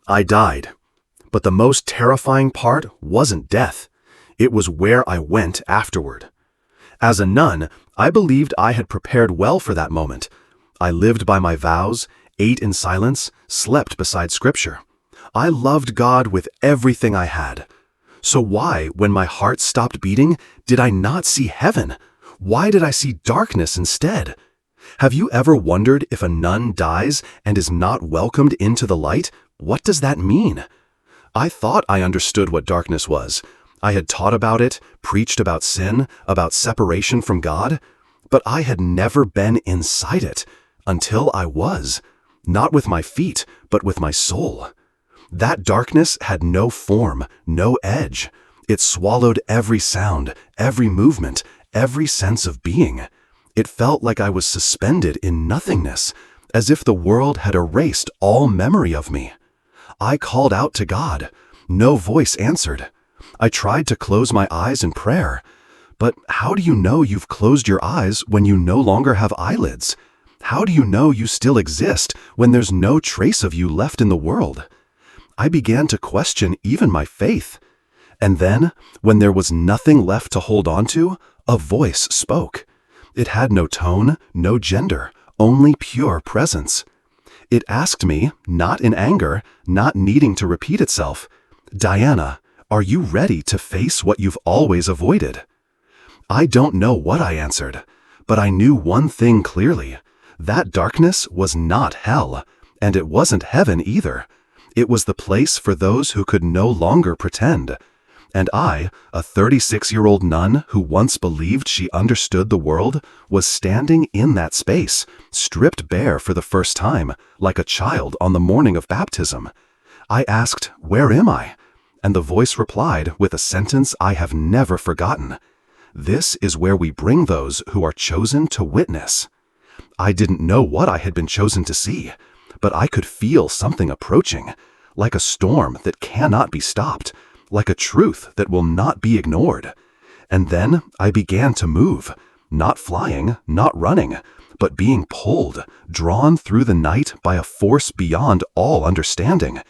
I died. But the most terrifying part wasn't death. It was where I went afterward. As a nun, I believed I had prepared well for that moment. I lived by my vows, ate in silence, slept beside Scripture. I loved God with everything I had. So why, when my heart stopped beating, did I not see heaven? Why did I see darkness instead? Have you ever wondered if a nun dies and is not welcomed into the light? What does that mean? I thought I understood what darkness was. I had taught about it, preached about sin, about separation from God, but I had never been inside it until I was, not with my feet, but with my soul. That darkness had no form, no edge. It swallowed every sound, every movement, every sense of being. It felt like I was suspended in nothingness, as if the world had erased all memory of me. I called out to God. No voice answered. I tried to close my eyes in prayer. But how do you know you've closed your eyes when you no longer have eyelids? How do you know you still exist when there's no trace of you left in the world? I began to question even my faith. And then, when there was nothing left to hold on to, a voice spoke. It had no tone, no gender, only pure presence. It asked me, not in anger, not needing to repeat itself, "Diana, are you ready to face what you've always avoided?" I don't know what I answered, but I knew one thing clearly. That darkness was not hell, and it wasn't heaven either. It was the place for those who could no longer pretend. And I, a 36-year-old nun who once believed she understood the world, was standing in that space, stripped bare for the first time, like a child on the morning of baptism. I asked, "Where am I?" And the voice replied with a sentence I have never forgotten. "This is where we bring those who are chosen to witness." I didn't know what I had been chosen to see, but I could feel something approaching, like a storm that cannot be stopped, like a truth that will not be ignored. And then I began to move, not flying, not running, but being pulled, drawn through the night by a force beyond all understanding.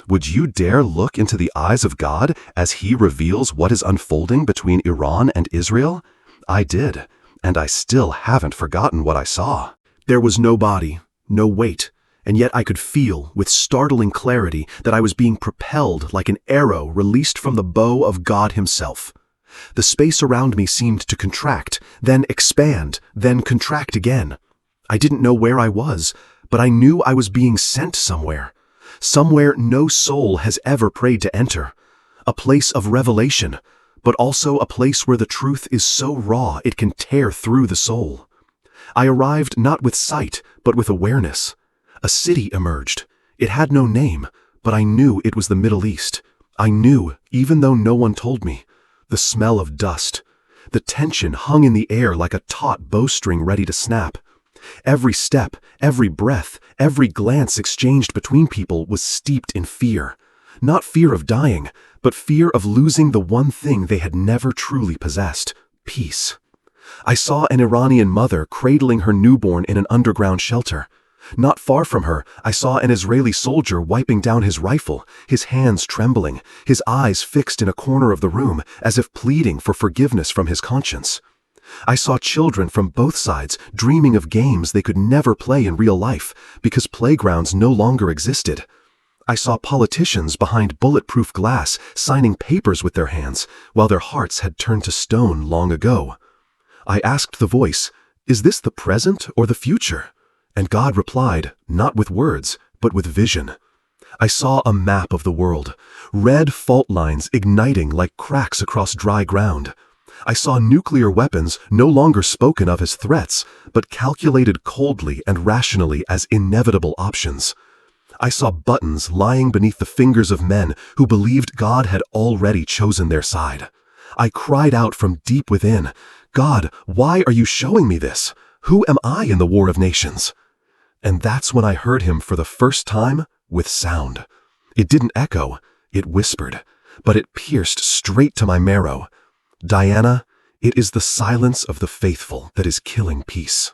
Would you dare look into the eyes of God as He reveals what is unfolding between Iran and Israel? I did, and I still haven't forgotten what I saw. There was no body, no weight, and yet I could feel, with startling clarity, that I was being propelled like an arrow released from the bow of God Himself. The space around me seemed to contract, then expand, then contract again. I didn't know where I was, but I knew I was being sent somewhere. Somewhere no soul has ever prayed to enter. A place of revelation, but also a place where the truth is so raw it can tear through the soul. I arrived not with sight, but with awareness. A city emerged. It had no name, but I knew it was the Middle East. I knew, even though no one told me. The smell of dust. The tension hung in the air like a taut bowstring ready to snap. Every step, every breath, every glance exchanged between people was steeped in fear. Not fear of dying, but fear of losing the one thing they had never truly possessed: peace. I saw an Iranian mother cradling her newborn in an underground shelter. Not far from her, I saw an Israeli soldier wiping down his rifle, his hands trembling, his eyes fixed in a corner of the room, as if pleading for forgiveness from his conscience. I saw children from both sides dreaming of games they could never play in real life because playgrounds no longer existed. I saw politicians behind bulletproof glass signing papers with their hands, while their hearts had turned to stone long ago. I asked the voice, "Is this the present or the future?" And God replied, not with words, but with vision. I saw a map of the world, red fault lines igniting like cracks across dry ground. I saw nuclear weapons no longer spoken of as threats, but calculated coldly and rationally as inevitable options. I saw buttons lying beneath the fingers of men who believed God had already chosen their side. I cried out from deep within, "God, why are you showing me this? Who am I in the war of nations?" And that's when I heard Him for the first time with sound. It didn't echo, it whispered, but it pierced straight to my marrow. "Diana, it is the silence of the faithful that is killing peace.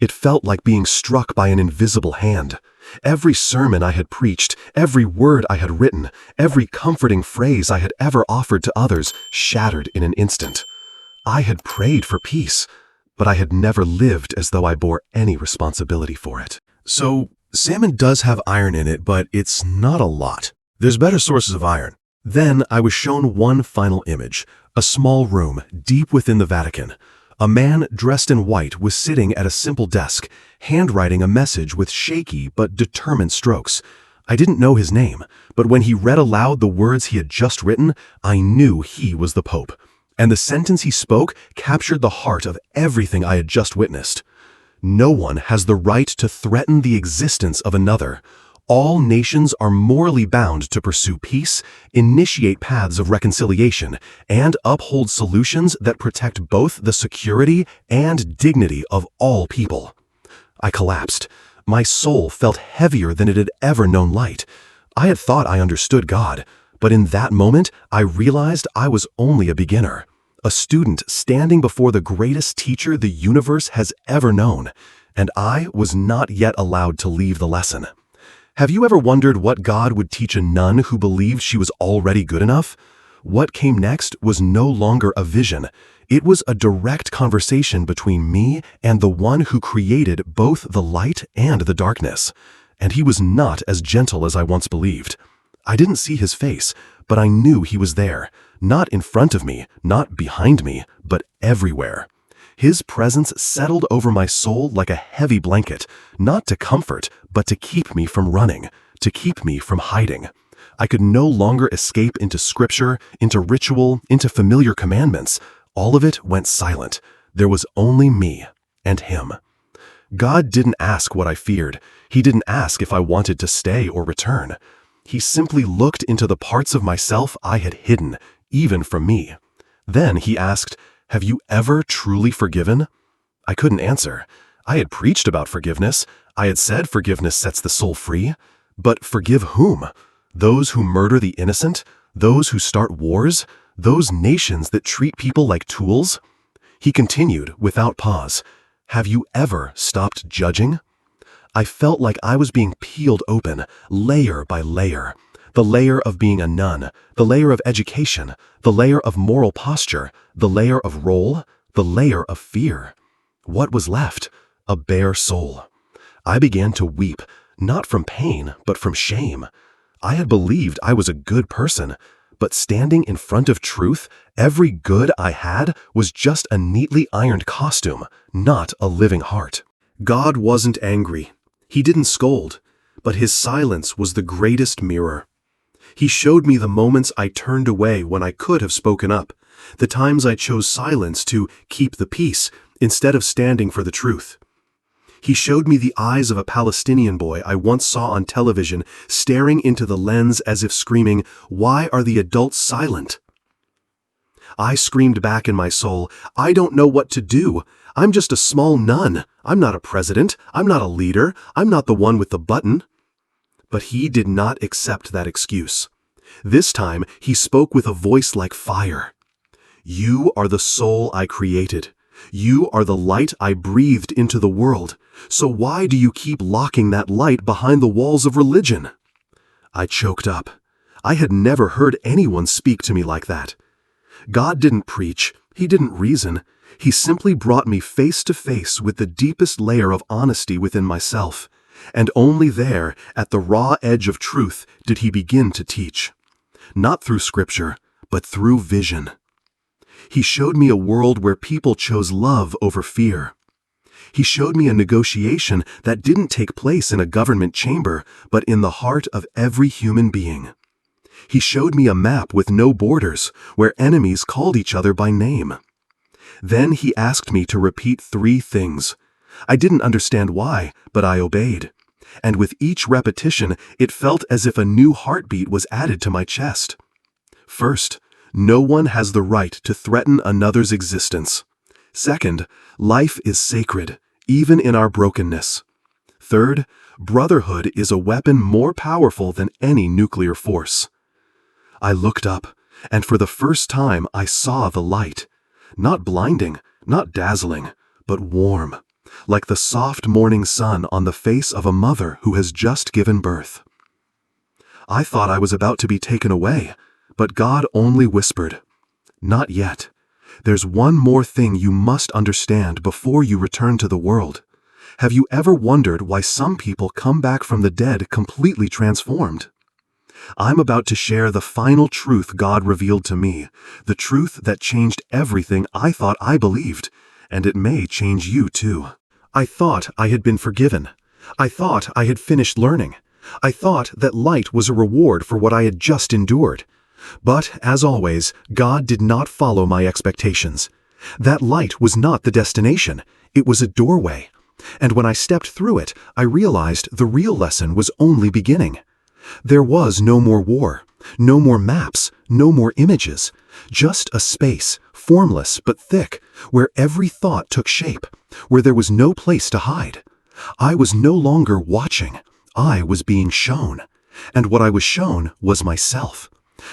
It felt like being struck by an invisible hand. Every sermon I had preached, every word I had written, every comforting phrase I had ever offered to others shattered in an instant. I had prayed for peace, but I had never lived as though I bore any responsibility for it. So, salmon does have iron in it, but it's not a lot. There's better sources of iron. Then I was shown one final image, a small room deep within the Vatican. A man dressed in white was sitting at a simple desk, handwriting a message with shaky but determined strokes. I didn't know his name, but when he read aloud the words he had just written, I knew he was the Pope. And the sentence he spoke captured the heart of everything I had just witnessed. No one has the right to threaten the existence of another. All nations are morally bound to pursue peace, initiate paths of reconciliation, and uphold solutions that protect both the security and dignity of all people. I collapsed. My soul felt heavier than it had ever known light. I had thought I understood God, but in that moment I realized I was only a beginner, a student standing before the greatest teacher the universe has ever known, and I was not yet allowed to leave the lesson. Have you ever wondered what God would teach a nun who believed she was already good enough? What came next was no longer a vision. It was a direct conversation between me and the one who created both the light and the darkness. And he was not as gentle as I once believed. I didn't see his face, but I knew he was there, not in front of me, not behind me, but everywhere. His presence settled over my soul like a heavy blanket, not to comfort, but to keep me from running, to keep me from hiding. I could no longer escape into scripture, into ritual, into familiar commandments. All of it went silent. There was only me and him. God didn't ask what I feared. He didn't ask if I wanted to stay or return. He simply looked into the parts of myself I had hidden, even from me. Then he asked, "Have you ever truly forgiven?" I couldn't answer. I had preached about forgiveness. I had said forgiveness sets the soul free. But forgive whom? Those who murder the innocent? Those who start wars? Those nations that treat people like tools? He continued without pause. Have you ever stopped judging? I felt like I was being peeled open, layer by layer. The layer of being a nun, the layer of education, the layer of moral posture, the layer of role, the layer of fear. What was left? A bare soul. I began to weep, not from pain, but from shame. I had believed I was a good person, but standing in front of truth, every good I had was just a neatly ironed costume, not a living heart. God wasn't angry. He didn't scold, but his silence was the greatest mirror. He showed me the moments I turned away when I could have spoken up, the times I chose silence to keep the peace instead of standing for the truth. He showed me the eyes of a Palestinian boy I once saw on television staring into the lens as if screaming, "Why are the adults silent?" I screamed back in my soul, "I don't know what to do. I'm just a small nun. I'm not a president. I'm not a leader. I'm not the one with the button." But he did not accept that excuse. This time, he spoke with a voice like fire. "You are the soul I created. You are the light I breathed into the world. So why do you keep locking that light behind the walls of religion?" I choked up. I had never heard anyone speak to me like that. God didn't preach. He didn't reason. He simply brought me face to face with the deepest layer of honesty within myself. And only there, at the raw edge of truth, did he begin to teach. Not through scripture, but through vision. He showed me a world where people chose love over fear. He showed me a negotiation that didn't take place in a government chamber, but in the heart of every human being. He showed me a map with no borders, where enemies called each other by name. Then he asked me to repeat 3 things. I didn't understand why, but I obeyed. And with each repetition, it felt as if a new heartbeat was added to my chest. First, no one has the right to threaten another's existence. Second, life is sacred, even in our brokenness. Third, brotherhood is a weapon more powerful than any nuclear force. I looked up, and for the first time I saw the light. Not blinding, not dazzling, but warm. like the soft morning sun on the face of a mother who has just given birth. I thought I was about to be taken away, but God only whispered, "Not yet. There's one more thing you must understand before you return to the world. Have you ever wondered why some people come back from the dead completely transformed? I'm about to share the final truth God revealed to me, the truth that changed everything I thought I believed, and it may change you too." I thought I had been forgiven. I thought I had finished learning. I thought that light was a reward for what I had just endured. But, as always, God did not follow my expectations. That light was not the destination. It was a doorway. And when I stepped through it, I realized the real lesson was only beginning. There was no more war, no more maps, no more images, just a space, formless but thick, where every thought took shape, where there was no place to hide. I was no longer watching. I was being shown. And what I was shown was myself.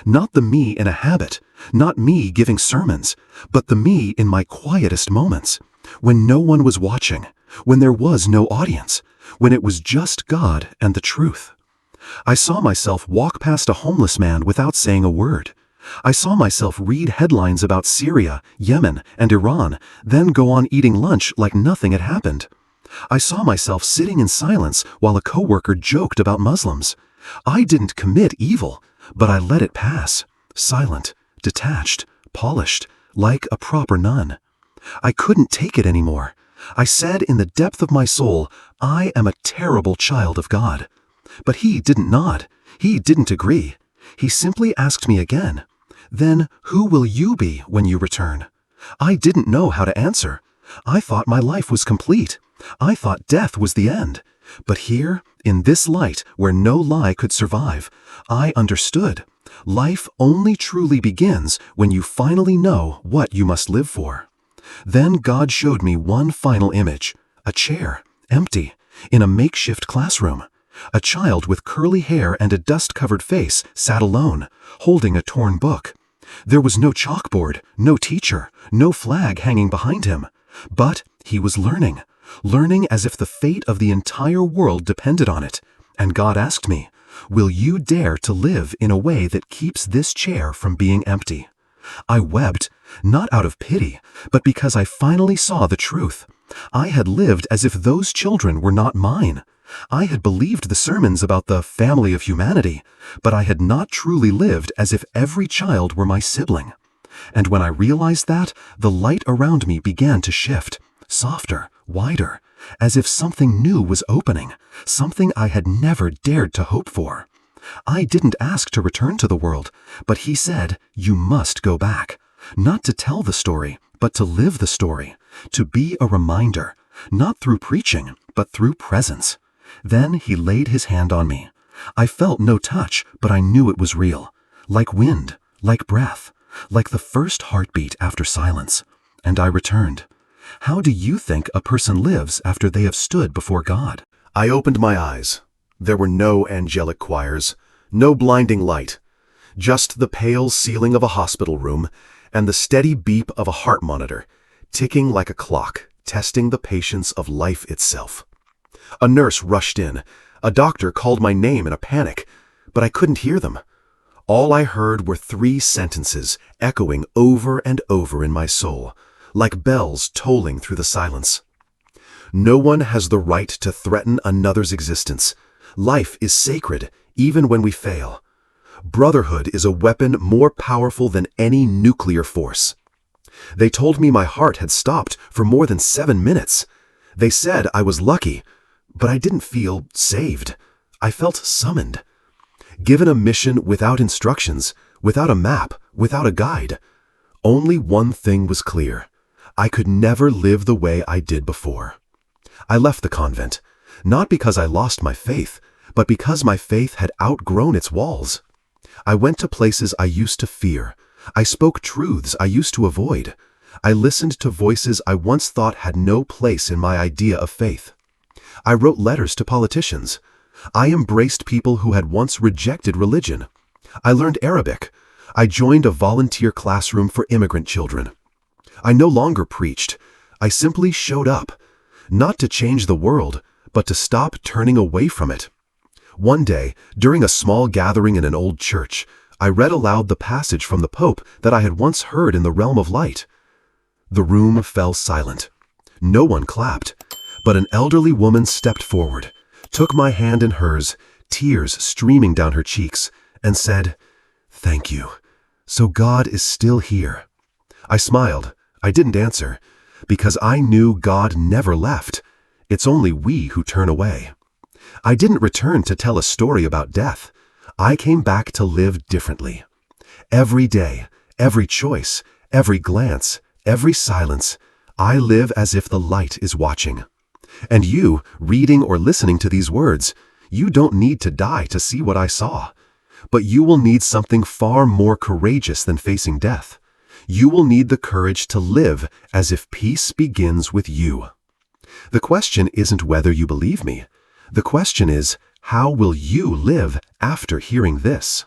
Not the me in a habit, not me giving sermons, but the me in my quietest moments, when no one was watching, when there was no audience, when it was just God and the truth. I saw myself walk past a homeless man without saying a word. I saw myself read headlines about Syria, Yemen, and Iran, then go on eating lunch like nothing had happened. I saw myself sitting in silence while a coworker joked about Muslims. I didn't commit evil, but I let it pass, silent, detached, polished, like a proper nun. I couldn't take it anymore. I said in the depth of my soul, I am a terrible child of God. But he didn't nod. He didn't agree. He simply asked me again, "Then who will you be when you return?" I didn't know how to answer. I thought my life was complete. I thought death was the end. But here, in this light where no lie could survive, I understood. Life only truly begins when you finally know what you must live for. Then God showed me one final image, a chair, empty, in a makeshift classroom. A child with curly hair and a dust-covered face sat alone, holding a torn book. There was no chalkboard, no teacher, no flag hanging behind him. But he was learning, learning as if the fate of the entire world depended on it. And God asked me, "Will you dare to live in a way that keeps this chair from being empty?" I wept, not out of pity, but because I finally saw the truth. I had lived as if those children were not mine. I had believed the sermons about the family of humanity, but I had not truly lived as if every child were my sibling. And when I realized that, the light around me began to shift, softer, wider, as if something new was opening, something I had never dared to hope for. I didn't ask to return to the world, but he said, "You must go back." Not to tell the story, but to live the story, to be a reminder, not through preaching, but through presence. Then he laid his hand on me. I felt no touch, but I knew it was real, like wind, like breath, like the first heartbeat after silence. And I returned. How do you think a person lives after they have stood before God? I opened my eyes. There were no angelic choirs, no blinding light, just the pale ceiling of a hospital room and the steady beep of a heart monitor, ticking like a clock, testing the patience of life itself. A nurse rushed in. A doctor called my name in a panic, but I couldn't hear them. All I heard were 3 sentences echoing over and over in my soul, like bells tolling through the silence. No one has the right to threaten another's existence. Life is sacred, even when we fail. Brotherhood is a weapon more powerful than any nuclear force. They told me my heart had stopped for more than 7 minutes. They said I was lucky, but I didn't feel saved. I felt summoned. Given a mission without instructions, without a map, without a guide. Only one thing was clear. I could never live the way I did before. I left the convent, not because I lost my faith, but because my faith had outgrown its walls. I went to places I used to fear. I spoke truths I used to avoid. I listened to voices I once thought had no place in my idea of faith. I wrote letters to politicians. I embraced people who had once rejected religion. I learned Arabic. I joined a volunteer classroom for immigrant children. I no longer preached. I simply showed up. not to change the world, but to stop turning away from it. One day, during a small gathering in an old church, I read aloud the passage from the Pope that I had once heard in the realm of light. The room fell silent. No one clapped, but an elderly woman stepped forward, took my hand in hers, tears streaming down her cheeks, and said, "Thank you. So God is still here." I smiled. I didn't answer, because I knew God never left. It's only we who turn away. I didn't return to tell a story about death. I came back to live differently. Every day, every choice, every glance, every silence, I live as if the light is watching. And you, reading or listening to these words, you don't need to die to see what I saw. But you will need something far more courageous than facing death. You will need the courage to live as if peace begins with you. The question isn't whether you believe me. The question is, how will you live after hearing this?